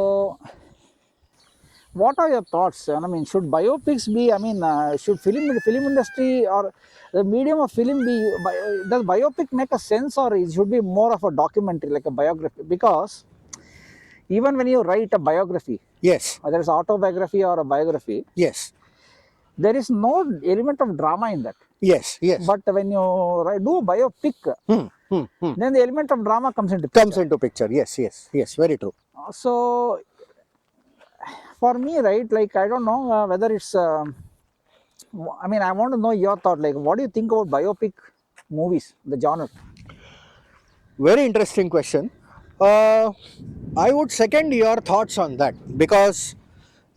Speaker 1: what are your thoughts? I mean, should biopics be? I mean, should film industry or the medium of film be? Does biopic make a sense, or it should be more of a documentary, like a biography? Because even when you write a biography,
Speaker 2: Yes.
Speaker 1: whether it's autobiography or a biography,
Speaker 2: Yes.
Speaker 1: there is no element of drama in that.
Speaker 2: Yes. Yes.
Speaker 1: But when you do a biopic, then the element of drama comes into picture.
Speaker 2: Comes into picture. Yes. Yes. Yes. Very true.
Speaker 1: So, for me, right, like I don't know whether it's. I mean, I want to know your thought. Like, what do you think about biopic movies, the genre?
Speaker 2: Very interesting question. I would second your thoughts on that because,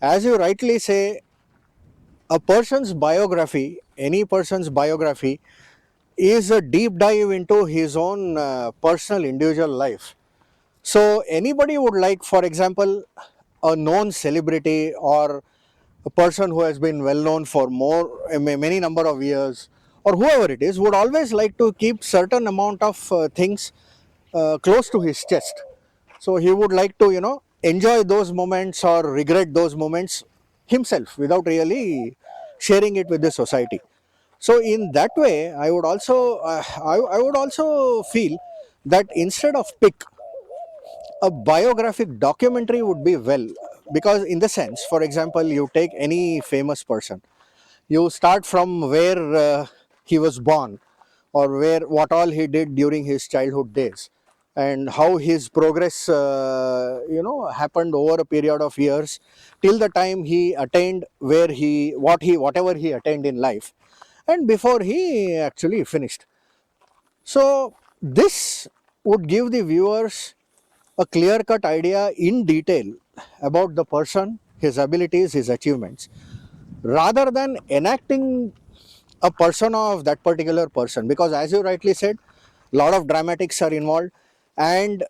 Speaker 2: as you rightly say, a person's biography, any person's biography, is a deep dive into his own personal individual life. So, anybody would like, for example, a known celebrity or a person who has been well known for many number of years, or whoever it is, would always like to keep certain amount of things close to his chest. So he would like to, enjoy those moments or regret those moments himself without really sharing it with the society. So in that way, I would also, I would also feel that instead of pick, a biographic documentary would be well, because in the sense, for example, you take any famous person, you start from where he was born, or where what all he did during his childhood days, and how his progress happened over a period of years till the time he attained whatever he attained in life, and before he actually finished. So this would give the viewers a clear cut idea in detail about the person, his abilities, his achievements, rather than enacting a persona of that particular person. Because, as you rightly said, a lot of dramatics are involved, and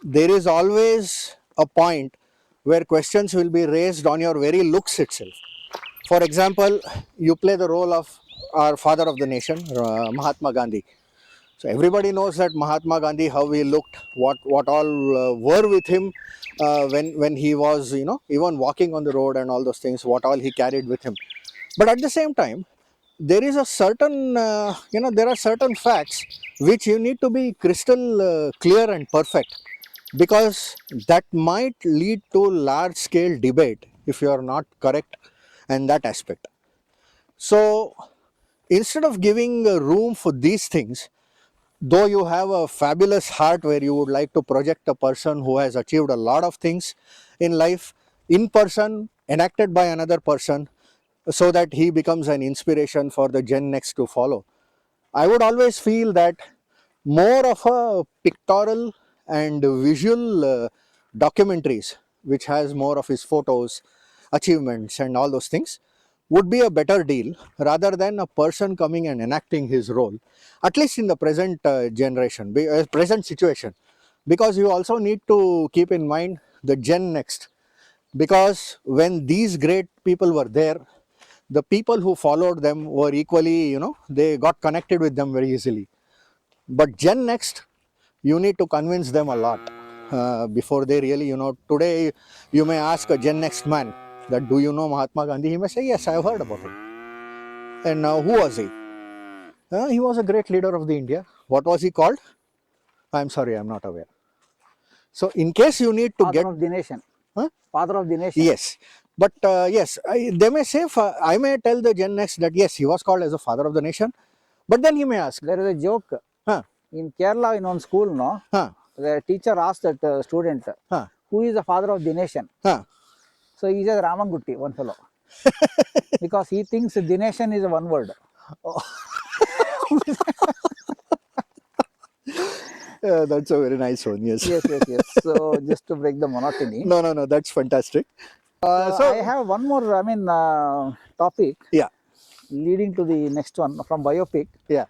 Speaker 2: there is always a point where questions will be raised on your very looks itself. For example, you play the role of our father of the nation, Mahatma Gandhi. So everybody knows that Mahatma Gandhi, how he looked, what all were with him when he was, even walking on the road and all those things, what all he carried with him. But at the same time, there is a certain, there are certain facts which you need to be crystal clear and perfect, because that might lead to large scale debate if you are not correct in that aspect. So instead of giving room for these things, though you have a fabulous heart where you would like to project a person who has achieved a lot of things in life in person, enacted by another person, so that he becomes an inspiration for the gen next to follow, I would always feel that more of a pictorial and visual documentaries, which has more of his photos, achievements, and all those things, would be a better deal rather than a person coming and enacting his role, at least in the present generation, present situation. Because you also need to keep in mind the gen next, because when these great people were there, the people who followed them were equally, they got connected with them very easily. But gen next, you need to convince them a lot before they really, today you may ask a gen next man that, do you know Mahatma Gandhi? He may say, yes, I have heard about him. And who was he? He was a great leader of the India. What was he called? I'm sorry, I'm not aware. So in case you need to
Speaker 1: Father
Speaker 2: get,
Speaker 1: of the nation.
Speaker 2: huh?
Speaker 1: Father of the nation.
Speaker 2: Yes, but yes, they may say, I may tell the gen next that yes, he was called as a father of the nation, but then he may ask,
Speaker 1: There is a joke
Speaker 2: huh,
Speaker 1: in Kerala in one school, no?
Speaker 2: huh,
Speaker 1: The teacher asked that student,
Speaker 2: huh,
Speaker 1: who is the father of the nation?
Speaker 2: huh.
Speaker 1: So he says Ramangutti, one fellow, because he thinks the nation is one word.
Speaker 2: That's a very nice one. Yes.
Speaker 1: Yes, yes, yes. So just to break the monotony.
Speaker 2: No, no, no. That's fantastic.
Speaker 1: So I
Speaker 2: So
Speaker 1: have one more, topic
Speaker 2: yeah,
Speaker 1: leading to the next one from biopic.
Speaker 2: yeah.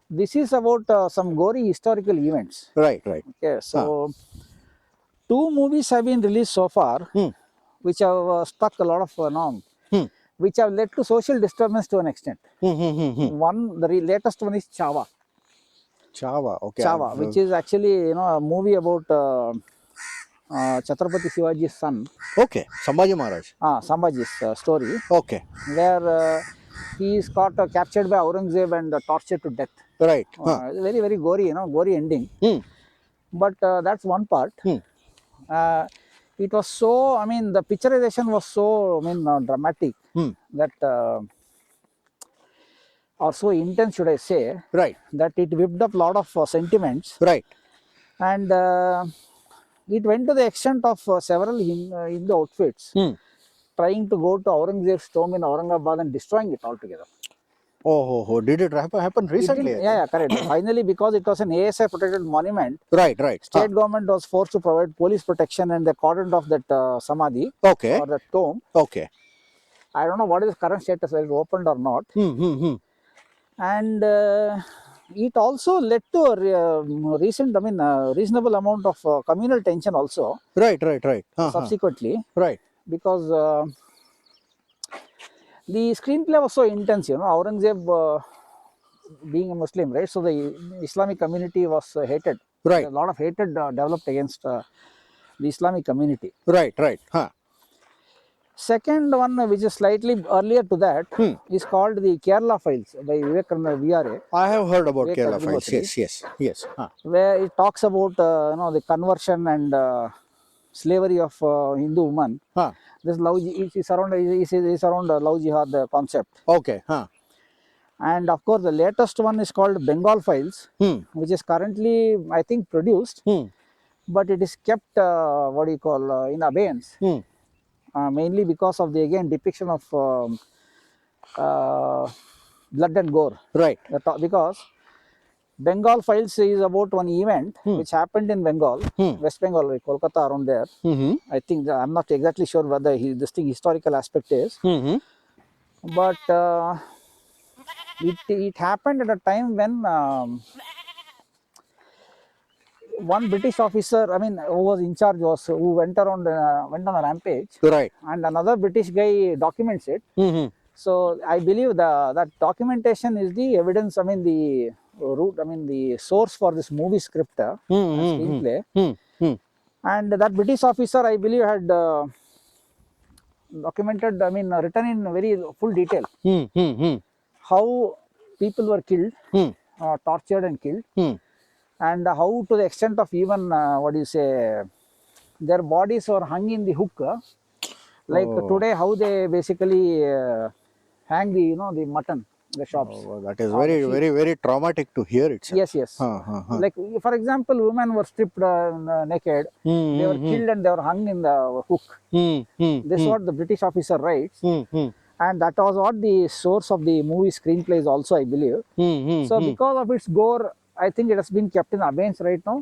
Speaker 1: This is about some gory historical events.
Speaker 2: Right, right.
Speaker 1: Okay,
Speaker 2: Huh.
Speaker 1: so two movies have been released so far,
Speaker 2: Hmm.
Speaker 1: which have struck a lot of
Speaker 2: Hmm.
Speaker 1: which have led to social disturbance to an extent.
Speaker 2: Hmm. Hmm. Hmm. Hmm.
Speaker 1: One, the latest one is Chava.
Speaker 2: Chava. Okay.
Speaker 1: Chava, which is actually a movie about Chhatrapati Shivaji's son,
Speaker 2: Okay. Sambhaji Maharaj.
Speaker 1: Sambhaji's story,
Speaker 2: Okay.
Speaker 1: where he is caught captured by Aurangzeb and tortured to death.
Speaker 2: Right. Huh.
Speaker 1: Very very gory, gory ending.
Speaker 2: Hmm.
Speaker 1: But that's one part.
Speaker 2: Hmm.
Speaker 1: Uh, it was so. I mean, the picturization was so. I mean, dramatic
Speaker 2: Hmm.
Speaker 1: that, or so intense, should I say,
Speaker 2: Right.
Speaker 1: that it whipped up a lot of sentiments,
Speaker 2: Right.
Speaker 1: and it went to the extent of several Hindu outfits
Speaker 2: Hmm.
Speaker 1: trying to go to Aurangzeb's tomb in Aurangabad and destroying it altogether.
Speaker 2: Oh, oh, oh. Did it happen
Speaker 1: It didn't,
Speaker 2: recently? I
Speaker 1: yeah,
Speaker 2: think.
Speaker 1: yeah, correct. Finally, because it was an ASI protected monument,
Speaker 2: Right. Right. Huh.
Speaker 1: state government was forced to provide police protection and they cordoned off that samadhi
Speaker 2: Okay.
Speaker 1: or that tomb.
Speaker 2: Okay.
Speaker 1: I don't know what is the current status, whether it opened or not.
Speaker 2: Hmm. Hmm. Hmm.
Speaker 1: And it also led to a reasonable amount of communal tension also
Speaker 2: Right. Right. Right. Huh.
Speaker 1: subsequently,
Speaker 2: Right.
Speaker 1: because the screenplay was so intense, Aurangzeb being a Muslim, right? So the Islamic community was hated. A
Speaker 2: Right.
Speaker 1: lot of hatred developed against the Islamic community.
Speaker 2: Right. Right. Huh.
Speaker 1: Second one, which is slightly earlier to that,
Speaker 2: Hmm.
Speaker 1: is called the Kerala Files by Vivekananda VRA,
Speaker 2: I have heard about
Speaker 1: Vivek
Speaker 2: Kerala Files.
Speaker 1: University,
Speaker 2: Yes. Yes. Yes. Huh.
Speaker 1: where it talks about the conversion and slavery of Hindu woman.
Speaker 2: Huh.
Speaker 1: This love is around love jihad concept.
Speaker 2: Okay. Huh.
Speaker 1: And of course, the latest one is called Bengal Files,
Speaker 2: Hmm.
Speaker 1: which is currently, I think, produced,
Speaker 2: Hmm.
Speaker 1: but it is kept, what do you call, in abeyance,
Speaker 2: Hmm.
Speaker 1: mainly because of the again depiction of uh, blood and gore.
Speaker 2: Right.
Speaker 1: Because Bengal Files is about one event
Speaker 2: Hmm.
Speaker 1: which happened in Bengal,
Speaker 2: Hmm.
Speaker 1: West Bengal, like Kolkata, around there.
Speaker 2: Hmm.
Speaker 1: I think I'm not exactly sure whether this thing historical aspect is,
Speaker 2: Hmm.
Speaker 1: but it happened at a time when one British officer, I mean, who was in charge, was who went on a rampage,
Speaker 2: Right.
Speaker 1: and another British guy documents it.
Speaker 2: Hmm.
Speaker 1: So I believe that documentation is the evidence. I mean, the root, I mean, the source for this movie script and screenplay.
Speaker 2: Hmm. Hmm.
Speaker 1: And that British officer, I believe, had documented, I mean, written in very full detail
Speaker 2: Hmm. Hmm. Hmm.
Speaker 1: how people were killed,
Speaker 2: Hmm.
Speaker 1: tortured and killed,
Speaker 2: Hmm.
Speaker 1: and how to the extent of even what do you say, their bodies were hung in the hook. Like
Speaker 2: Oh,
Speaker 1: today, how they basically hang the the mutton in the shops.
Speaker 2: oh, that is
Speaker 1: Or
Speaker 2: very,
Speaker 1: see,
Speaker 2: very, very traumatic to hear itself.
Speaker 1: yes, yes.
Speaker 2: Huh, huh, huh.
Speaker 1: Like for example, women were stripped naked. They were
Speaker 2: Hmm. Hmm.
Speaker 1: killed and they were hung in the hook.
Speaker 2: Hmm. Hmm.
Speaker 1: This is
Speaker 2: Hmm.
Speaker 1: what the British officer writes,
Speaker 2: Hmm. Hmm.
Speaker 1: and that was what the source of the movie screenplay is also, I believe.
Speaker 2: Hmm. Hmm.
Speaker 1: So
Speaker 2: Hmm.
Speaker 1: because of its gore, I think it has been kept in abeyance right now.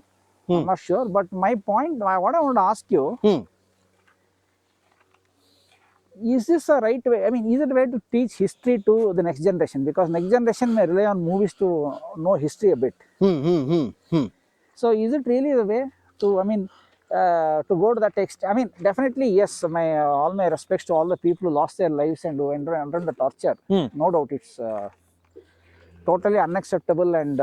Speaker 1: I'm
Speaker 2: Hmm.
Speaker 1: not sure, but my point, what I want to ask you,
Speaker 2: Hmm.
Speaker 1: is this a right way? I mean, is it a way to teach history to the next generation? Because next generation may rely on movies to know history a bit.
Speaker 2: Hmm. Hmm. Hmm. Hmm.
Speaker 1: So is it really the way to, I mean, to go to that text? I mean, definitely, yes, my all my respects to all the people who lost their lives and who endured under the torture.
Speaker 2: Hmm.
Speaker 1: No doubt, it's totally unacceptable and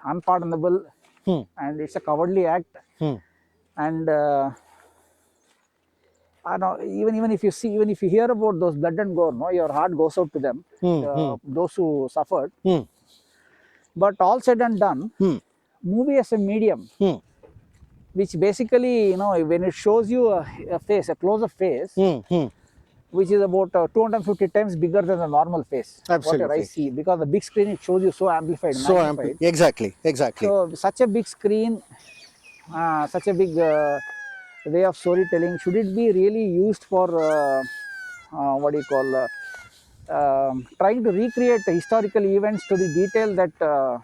Speaker 1: unpardonable,
Speaker 2: Hmm.
Speaker 1: and it's a cowardly act.
Speaker 2: Hmm.
Speaker 1: And I know, even if you see, even if you hear about those blood and gore, no, your heart goes out to them,
Speaker 2: Hmm. Hmm.
Speaker 1: those who suffered.
Speaker 2: Hmm.
Speaker 1: But all said and done,
Speaker 2: Hmm.
Speaker 1: movie as a medium,
Speaker 2: Hmm.
Speaker 1: which basically, when it shows you a face, a close-up face,
Speaker 2: Hmm. Hmm.
Speaker 1: which is about 250 times bigger than the normal face, what your eyes
Speaker 2: Absolutely.
Speaker 1: see, because the big screen it shows you so amplified,
Speaker 2: So ample.
Speaker 1: magnified.
Speaker 2: Exactly. Exactly.
Speaker 1: So such a big screen, such a big way of storytelling, should it be really used for what do you call? Trying to recreate historical events to the detail that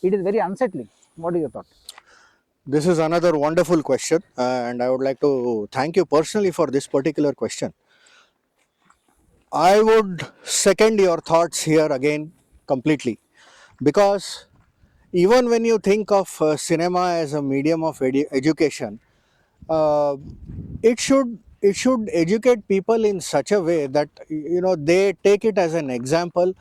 Speaker 1: it is very unsettling. What is your thought?
Speaker 2: This is another wonderful question, and I would like to thank you personally for this particular question. I would second your thoughts here again completely, because even when you think of cinema as a medium of education, uh, it should educate people in such a way that they take it as an example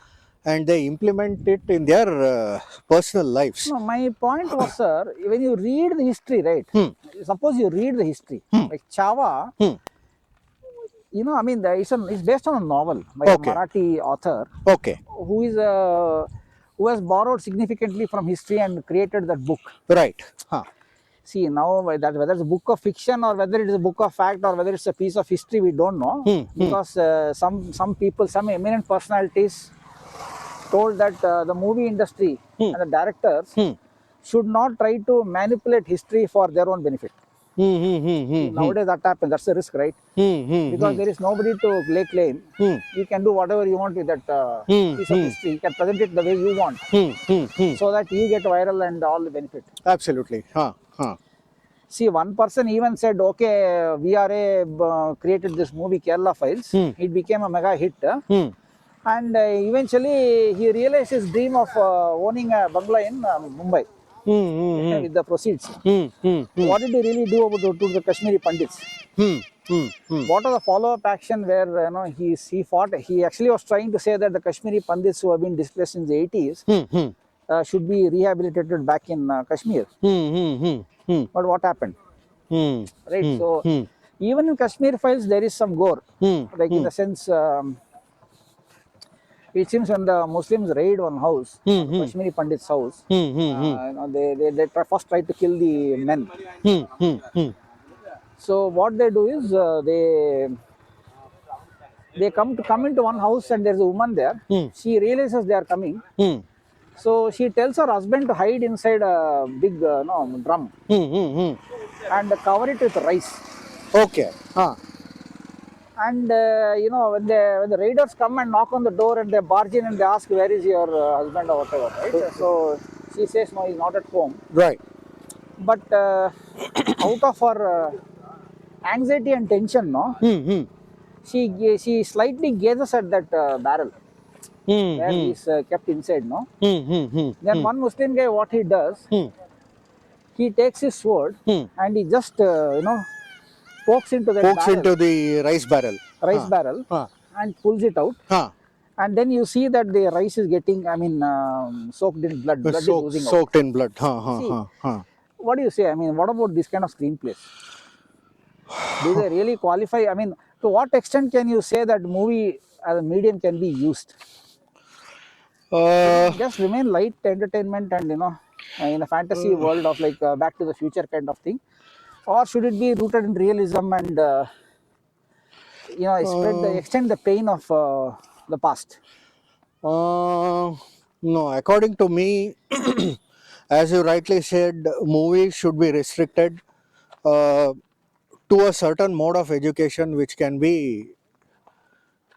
Speaker 2: and they implement it in their personal lives.
Speaker 1: No, my point was, sir, when you read the history, right?
Speaker 2: Hmm.
Speaker 1: Suppose you read the history,
Speaker 2: Hmm.
Speaker 1: like Chava,
Speaker 2: Hmm.
Speaker 1: I mean, it's based on a novel by a
Speaker 2: Okay.
Speaker 1: Marathi author
Speaker 2: Okay.
Speaker 1: who is who has borrowed significantly from history and created that book.
Speaker 2: Right. Huh.
Speaker 1: See, now that whether it's a book of fiction or whether it is a book of fact or whether it's a piece of history, we don't know,
Speaker 2: Hmm. Hmm.
Speaker 1: because some people, some eminent personalities told that the movie industry
Speaker 2: Hmm.
Speaker 1: and the directors
Speaker 2: Hmm.
Speaker 1: should not try to manipulate history for their own benefit.
Speaker 2: Hmm. Hmm. Hmm.
Speaker 1: See,
Speaker 2: Hmm. Hmm.
Speaker 1: nowadays that happens. That's the risk, right?
Speaker 2: Hmm. Hmm.
Speaker 1: Because
Speaker 2: Hmm.
Speaker 1: there is nobody to lay claim.
Speaker 2: Hmm.
Speaker 1: You can do whatever you want with that
Speaker 2: Hmm.
Speaker 1: piece of
Speaker 2: Hmm.
Speaker 1: history. You can present it the way you want,
Speaker 2: Hmm. Hmm. Hmm.
Speaker 1: so that you get viral and all the benefit.
Speaker 2: Absolutely. Huh. Huh.
Speaker 1: See, one person even said, "Okay, VRA created this movie Kerala Files.
Speaker 2: Hmm.
Speaker 1: It became a mega hit,
Speaker 2: Hmm.
Speaker 1: and eventually he realized his dream of owning a bungalow in Mumbai
Speaker 2: Hmm. Hmm.
Speaker 1: with the proceeds.
Speaker 2: Hmm. Hmm. Hmm.
Speaker 1: What did he really do to the Kashmiri Pandits?
Speaker 2: Hmm. Hmm. Hmm.
Speaker 1: What was the follow-up action where he fought? He actually was trying to say that the Kashmiri Pandits who have been displaced in the 80s
Speaker 2: Hmm. Hmm.
Speaker 1: should be rehabilitated back in Kashmir.
Speaker 2: Hmm. Hmm. Hmm. Hmm.
Speaker 1: But what happened?
Speaker 2: Hmm.
Speaker 1: Right.
Speaker 2: Hmm.
Speaker 1: So
Speaker 2: Hmm.
Speaker 1: even in Kashmir files, there is some gore.
Speaker 2: Hmm.
Speaker 1: Like in
Speaker 2: Hmm.
Speaker 1: the sense, it seems when the Muslims raid one house,
Speaker 2: Hmm.
Speaker 1: on the
Speaker 2: Hmm.
Speaker 1: Kashmiri Pandit's house,
Speaker 2: Hmm. Hmm.
Speaker 1: they first try to kill the men.
Speaker 2: Hmm. Hmm. Hmm.
Speaker 1: So what they do is they come into one house and there's a woman there.
Speaker 2: Hmm.
Speaker 1: She realizes they are coming.
Speaker 2: Hmm.
Speaker 1: So she tells her husband to hide inside a big no, drum
Speaker 2: Hmm. Hmm. Hmm.
Speaker 1: and cover it with rice.
Speaker 2: Okay. Huh.
Speaker 1: And when the raiders come and knock on the door and they barge in and they ask where is your husband or whatever, right? So she says no, he's not at home.
Speaker 2: Right.
Speaker 1: But out of her anxiety and tension, no,
Speaker 2: Hmm. Hmm.
Speaker 1: she slightly gazes at that barrel
Speaker 2: Hmm.
Speaker 1: where
Speaker 2: Hmm.
Speaker 1: he's kept inside, no.
Speaker 2: Hmm. Hmm. Hmm.
Speaker 1: Then
Speaker 2: Hmm.
Speaker 1: one Muslim guy, what he does,
Speaker 2: Hmm.
Speaker 1: he takes his sword
Speaker 2: Hmm.
Speaker 1: and he just pokes into that
Speaker 2: Pokes
Speaker 1: barrel,
Speaker 2: into the rice barrel.
Speaker 1: rice
Speaker 2: Huh.
Speaker 1: barrel,
Speaker 2: Huh.
Speaker 1: and pulls it out.
Speaker 2: Huh.
Speaker 1: and then you see that the rice is getting, I mean, soaked in blood. Blood is oozing out.
Speaker 2: Soaked in blood.
Speaker 1: See, what do you say? I mean, what about this kind of screenplays? Do they really qualify? I mean, to what extent can you say that movie as a medium can be used? Should
Speaker 2: Uh,
Speaker 1: it just remain light entertainment and, in a fantasy world of like Back to the Future kind of thing, or should it be rooted in realism and
Speaker 2: uh,
Speaker 1: extend the pain of the past?
Speaker 2: no, according to me, as you rightly said, movies should be restricted uh, to a certain mode of education which can be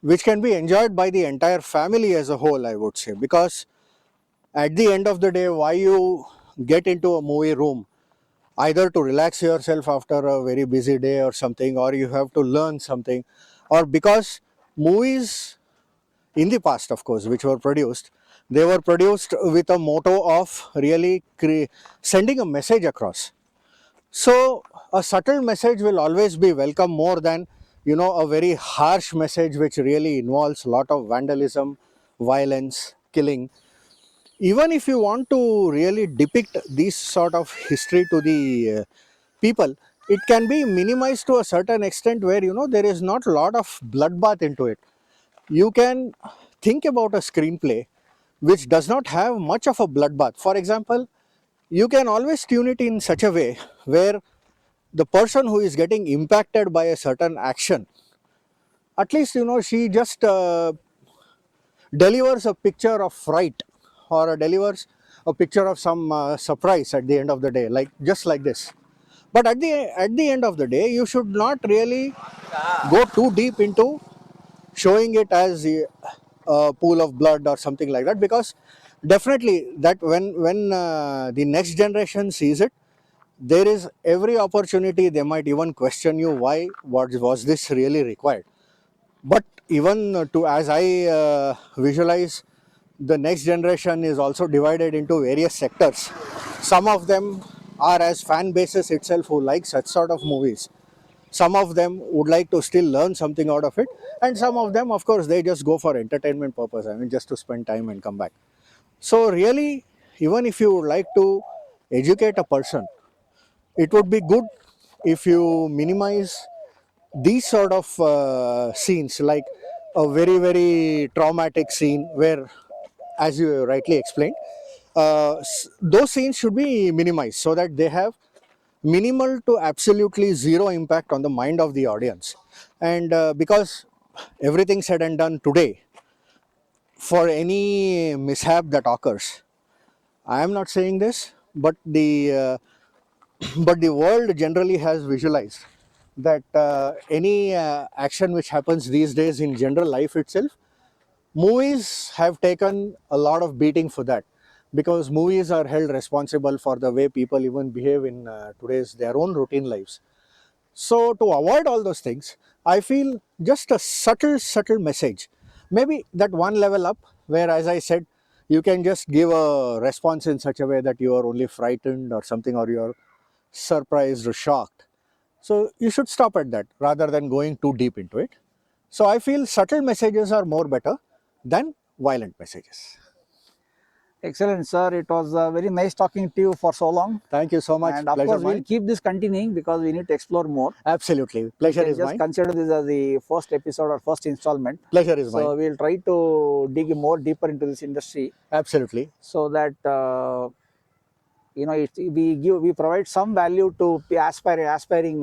Speaker 2: enjoyed by the entire family as a whole, I would say. Because at the end of the day, why you get into a movie room, either to relax yourself after a very busy day or something, or you have to learn something, or because movies in the past, of course, which were produced, they were produced with a motto of really sending a message across. So a subtle message will always be welcome more than, a very harsh message which really involves a lot of vandalism, violence, killing. Even if you want to really depict this sort of history to the people, it can be minimized to a certain extent where, there is not a lot of bloodbath into it. You can think about a screenplay which does not have much of a bloodbath. For example, you can always tune it in such a way where the person who is getting impacted by a certain action, at least, she just delivers a picture of fright, or delivers a picture of some surprise at the end of the day, like just like this. But at the end of the day, you should not really go too deep into showing it as a pool of blood or something like that, because definitely that when the next generation sees it, there is every opportunity they might even question you, why, what was this really required. But even to as I visualize, the next generation is also divided into various sectors. Some of them are as fan bases itself who like such sort of movies. Some of them would like to still learn something out of it, and some of them, of course, they just go for entertainment purpose, I mean, just to spend time and come back. So really, even if you would like to educate a person, it would be good if you minimize these sort of scenes, like a very very traumatic scene where, as you rightly explained, those scenes should be minimized so that they have minimal to absolutely zero impact on the mind of the audience. And because everything said and done today, for any mishap that occurs, I am not saying this, but the world generally has visualized that any action which happens these days in general life itself, movies have taken a lot of beating for that, because movies are held responsible for the way people even behave in today's their own routine lives. So to avoid all those things, I feel just a subtle message, maybe that one level up, where, as I said, you can just give a response in such a way that you are only frightened or something, or you are surprised or shocked. So you should stop at that rather than going too deep into it. So I feel subtle messages are more better than violent messages.
Speaker 1: Excellent, sir. It was very nice talking to you for so long.
Speaker 2: Thank you so much.
Speaker 1: And of
Speaker 2: Pleasure
Speaker 1: course, we'll
Speaker 2: mine.
Speaker 1: keep this continuing because we need to explore more.
Speaker 2: Absolutely.
Speaker 1: We
Speaker 2: Pleasure
Speaker 1: can
Speaker 2: is
Speaker 1: just
Speaker 2: mine.
Speaker 1: consider this as the first episode or first installment.
Speaker 2: Pleasure is mine.
Speaker 1: So we'll try to dig more deeper into this industry
Speaker 2: Absolutely.
Speaker 1: so that we provide some value to aspiring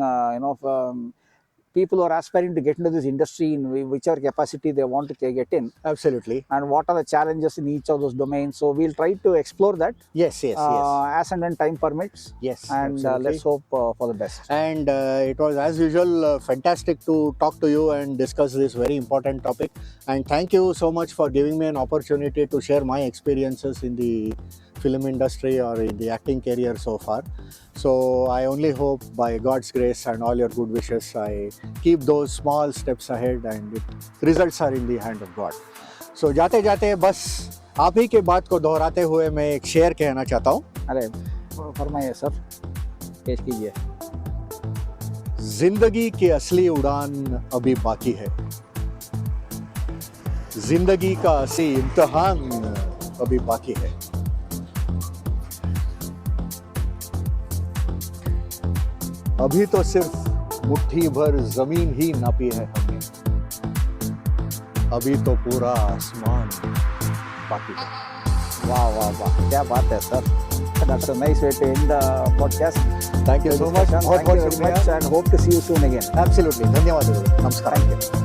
Speaker 1: people who are aspiring to get into this industry in whichever capacity they want to get in,
Speaker 2: Absolutely.
Speaker 1: and what are the challenges in each of those domains. So we'll try to explore that
Speaker 2: Yes.
Speaker 1: as and when time permits.
Speaker 2: Yes,
Speaker 1: And let's
Speaker 2: absolutely.
Speaker 1: hope for the best.
Speaker 2: And it was, as usual, fantastic to talk to you and discuss this very important topic. And thank you so much for giving me an opportunity to share my experiences in the film industry or in the acting career so far. So I only hope, by God's grace and all your good wishes, I keep those small steps ahead, and results are in the hand of God. So जाते जाते बस आप ही के बात को दोहराते हुए मैं एक शेर कहना चाहता हूँ.
Speaker 1: अरे फरमाइए सर, पेश कीजिए.
Speaker 2: जिंदगी की असली उड़ान अभी बाकी है. जिंदगी का असली इम्तिहान अभी बाकी है। अभी तो सिर्फ मुट्ठी भर जमीन ही नापी है हमने, अभी तो पूरा आसमान बाकी है।
Speaker 1: वाह वाह वाह, क्या बात है sir. That's a nice way to end the podcast.
Speaker 2: Thank you so much, बहुत
Speaker 1: Thank you
Speaker 2: बहुत
Speaker 1: very
Speaker 2: शुक्रिया।
Speaker 1: much and hope to see you soon again.
Speaker 2: Absolutely, धन्यवाद, नमस्कार।
Speaker 1: Thank you.